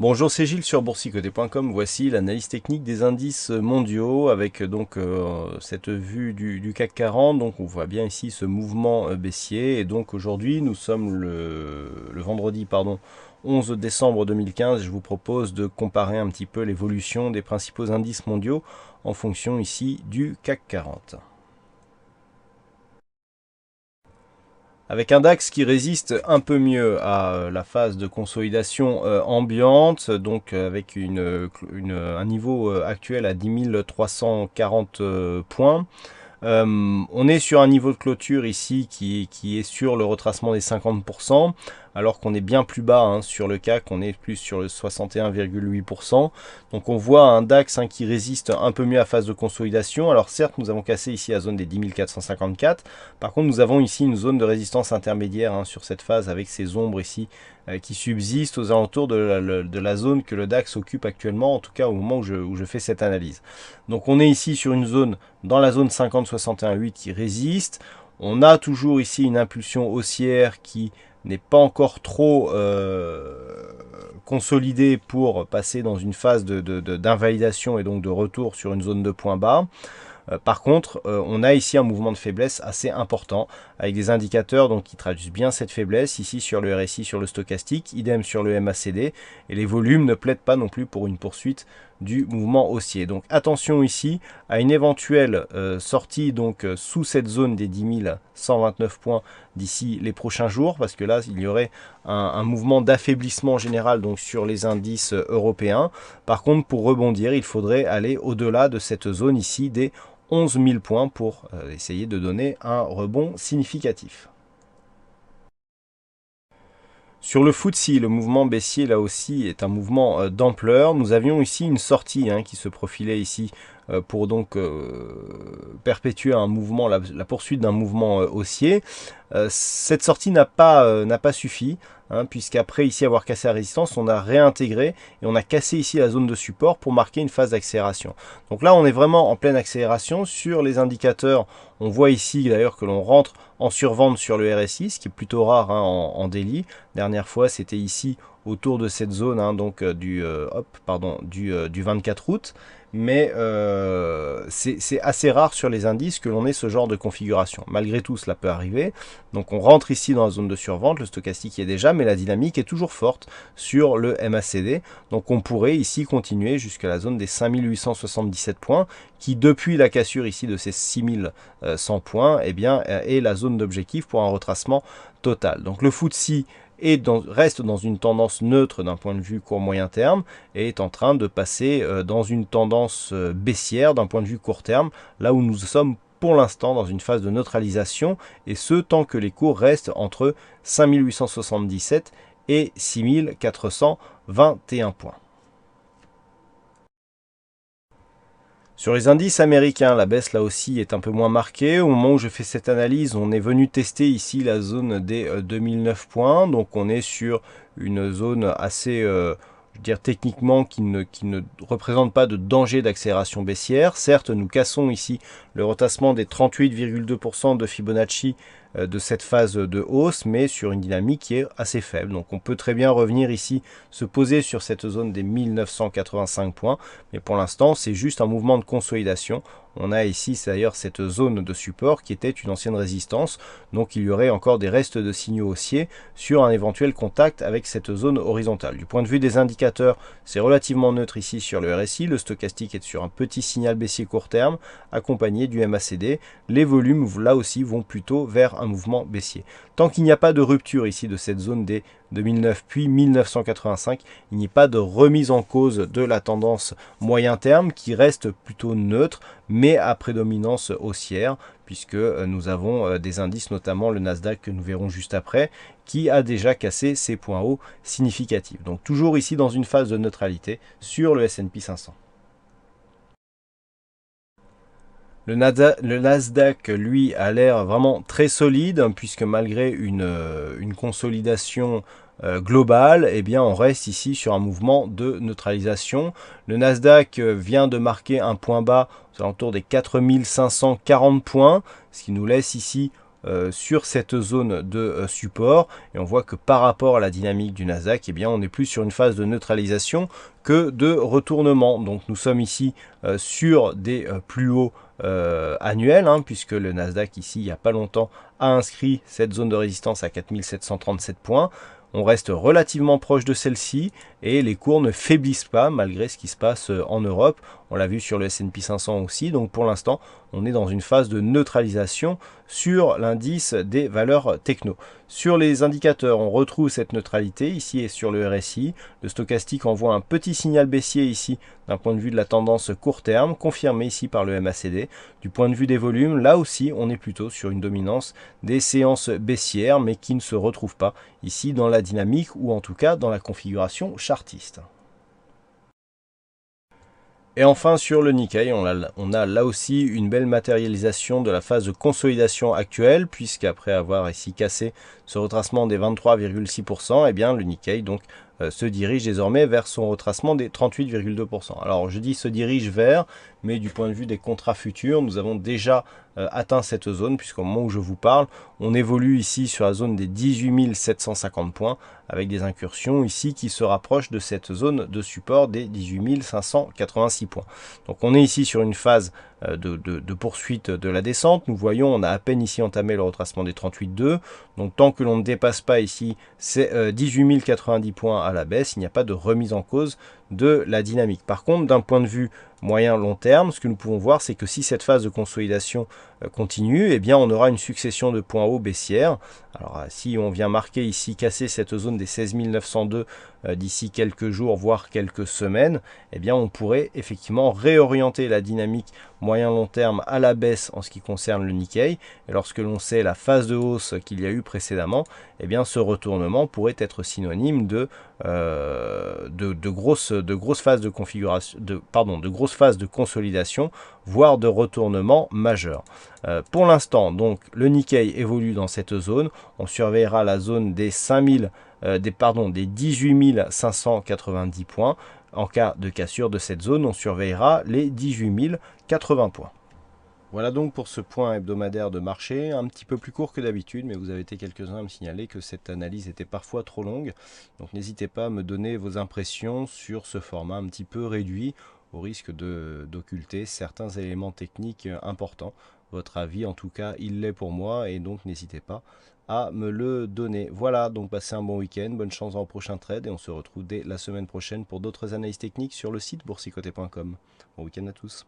Bonjour, c'est Gilles sur boursicoté.com. Voici l'analyse technique des indices mondiaux avec cette vue du CAC 40. Donc on voit bien ici ce mouvement baissier. Et donc aujourd'hui, nous sommes le vendredi 11 décembre 2015. Je vous propose de comparer un petit peu l'évolution des principaux indices mondiaux en fonction ici du CAC 40. Avec un DAX qui résiste un peu mieux à la phase de consolidation ambiante, donc avec un niveau actuel à 10 340 points. On est sur un niveau de clôture ici qui est sur le retracement des 50%, alors qu'on est bien plus bas sur le CAC, on est plus sur le 61,8%. Donc on voit un DAX qui résiste un peu mieux à phase de consolidation. Alors certes, nous avons cassé ici la zone des 10 454. Par contre, nous avons ici une zone de résistance intermédiaire sur cette phase avec ces ombres ici qui subsistent aux alentours de la zone que le DAX occupe actuellement, en tout cas au moment où je fais cette analyse. Donc on est ici sur une zone, dans la zone 50-61-8 qui résiste. On a toujours ici une impulsion haussière qui n'est pas encore trop consolidée pour passer dans une phase d'invalidation et donc de retour sur une zone de point bas. Par contre, on a ici un mouvement de faiblesse assez important avec des indicateurs qui traduisent bien cette faiblesse, ici sur le RSI, sur le stochastique, idem sur le MACD, et les volumes ne plaident pas non plus pour une poursuite du mouvement haussier. Donc attention ici à une éventuelle sortie sous cette zone des 10 129 points d'ici les prochains jours, parce que là il y aurait un mouvement d'affaiblissement général sur les indices européens. Par contre, pour rebondir, il faudrait aller au-delà de cette zone ici des 11 000 points pour essayer de donner un rebond significatif. Sur le FTSE, le mouvement baissier là aussi est un mouvement d'ampleur. Nous avions ici une sortie qui se profilait ici pour perpétuer un mouvement, la poursuite d'un mouvement haussier. Cette sortie n'a pas suffi, puisqu'après ici avoir cassé la résistance, on a réintégré et on a cassé ici la zone de support pour marquer une phase d'accélération. Donc là, on est vraiment en pleine accélération. Sur les indicateurs, on voit ici d'ailleurs que l'on rentre en survente sur le RSI, ce qui est plutôt rare en daily. Dernière fois, c'était ici autour de cette zone du 24 août. Mais c'est assez rare sur les indices que l'on ait ce genre de configuration. Malgré tout, cela peut arriver. Donc on rentre ici dans la zone de survente, le stochastique y est déjà, mais la dynamique est toujours forte sur le MACD. Donc on pourrait ici continuer jusqu'à la zone des 5877 points, qui depuis la cassure ici de ces 6100 points, est la zone d'objectif pour un retracement total. Donc le FTSE reste dans une tendance neutre d'un point de vue court moyen terme et est en train de passer dans une tendance baissière d'un point de vue court terme, là où nous sommes pour l'instant dans une phase de neutralisation, et ce tant que les cours restent entre 5877 et 6421 points. Sur les indices américains, la baisse là aussi est un peu moins marquée. Au moment où je fais cette analyse, on est venu tester ici la zone des 2009 points. Donc on est sur une zone assez, je veux dire techniquement, qui ne représente pas de danger d'accélération baissière. Certes, nous cassons ici le retassement des 38,2% de Fibonacci de cette phase de hausse, mais sur une dynamique qui est assez faible. Donc on peut très bien revenir ici, se poser sur cette zone des 1985 points, mais pour l'instant c'est juste un mouvement de consolidation. On a ici d'ailleurs cette zone de support qui était une ancienne résistance, donc il y aurait encore des restes de signaux haussiers sur un éventuel contact avec cette zone horizontale. Du point de vue des indicateurs, c'est relativement neutre ici sur le RSI, le stochastique est sur un petit signal baissier court terme accompagné du MACD. Les volumes là aussi vont plutôt vers un mouvement baissier. Tant qu'il n'y a pas de rupture ici de cette zone des 2009 puis 1985, il n'y a pas de remise en cause de la tendance moyen terme qui reste plutôt neutre mais à prédominance haussière, puisque nous avons des indices, notamment le Nasdaq que nous verrons juste après, qui a déjà cassé ses points hauts significatifs. Donc toujours ici dans une phase de neutralité sur le S&P 500. Le Nasdaq, lui, a l'air vraiment très solide, puisque malgré une consolidation globale, on reste ici sur un mouvement de neutralisation. Le Nasdaq vient de marquer un point bas aux alentours des 4540 points, ce qui nous laisse ici sur cette zone de support, et on voit que par rapport à la dynamique du Nasdaq, eh bien, on est plus sur une phase de neutralisation que de retournement. Donc nous sommes ici sur des plus hauts annuels, hein, puisque le Nasdaq ici il n'y a pas longtemps a inscrit cette zone de résistance à 4737 points. On reste relativement proche de celle-ci et les cours ne faiblissent pas malgré ce qui se passe en Europe. On l'a vu sur le S&P 500 aussi. Donc pour l'instant, on est dans une phase de neutralisation sur l'indice des valeurs techno. Sur les indicateurs, on retrouve cette neutralité ici et sur le RSI. Le stochastique envoie un petit signal baissier ici d'un point de vue de la tendance court terme, confirmé ici par le MACD. Du point de vue des volumes, là aussi, on est plutôt sur une dominance des séances baissières, mais qui ne se retrouve pas ici dans la dynamique ou en tout cas dans la configuration chartiste. Et enfin sur le Nikkei, on a là aussi une belle matérialisation de la phase de consolidation actuelle, puisqu'après avoir ici cassé ce retracement des 23,6%, eh bien le Nikkei donc se dirige désormais vers son retracement des 38,2%. Alors je dis se dirige vers, mais du point de vue des contrats futurs, nous avons déjà atteint cette zone, puisqu'au moment où je vous parle, on évolue ici sur la zone des 18 750 points, avec des incursions ici qui se rapprochent de cette zone de support des 18 586 points. Donc on est ici sur une phase de poursuite de la descente. Nous voyons, on a à peine ici entamé le retracement des 38,2. Donc tant que l'on ne dépasse pas ici ces 18 090 points à la baisse, il n'y a pas de remise en cause de la dynamique. Par contre, d'un point de vue moyen-long terme, ce que nous pouvons voir, c'est que si cette phase de consolidation continue, eh bien on aura une succession de points hauts baissières. Alors si on vient marquer ici, casser cette zone des 16 902 d'ici quelques jours, voire quelques semaines, eh bien on pourrait effectivement réorienter la dynamique moyen-long terme à la baisse en ce qui concerne le Nikkei. Et lorsque l'on sait la phase de hausse qu'il y a eu précédemment, eh bien ce retournement pourrait être synonyme de grosses phases de configuration, de grosses phases de consolidation, voire de retournement majeur. Pour l'instant, donc le Nikkei évolue dans cette zone. On surveillera la zone des 18 590 points. En cas de cassure de cette zone, on surveillera les 18 080 points. Voilà donc pour ce point hebdomadaire de marché, un petit peu plus court que d'habitude, mais vous avez été quelques-uns à me signaler que cette analyse était parfois trop longue. Donc n'hésitez pas à me donner vos impressions sur ce format un petit peu réduit, au risque d'occulter certains éléments techniques importants. Votre avis, en tout cas, il l'est pour moi, et donc n'hésitez pas à me le donner. Voilà, donc passez un bon week-end, bonne chance dans le prochain trade, et on se retrouve dès la semaine prochaine pour d'autres analyses techniques sur le site boursicoté.com. Bon week-end à tous.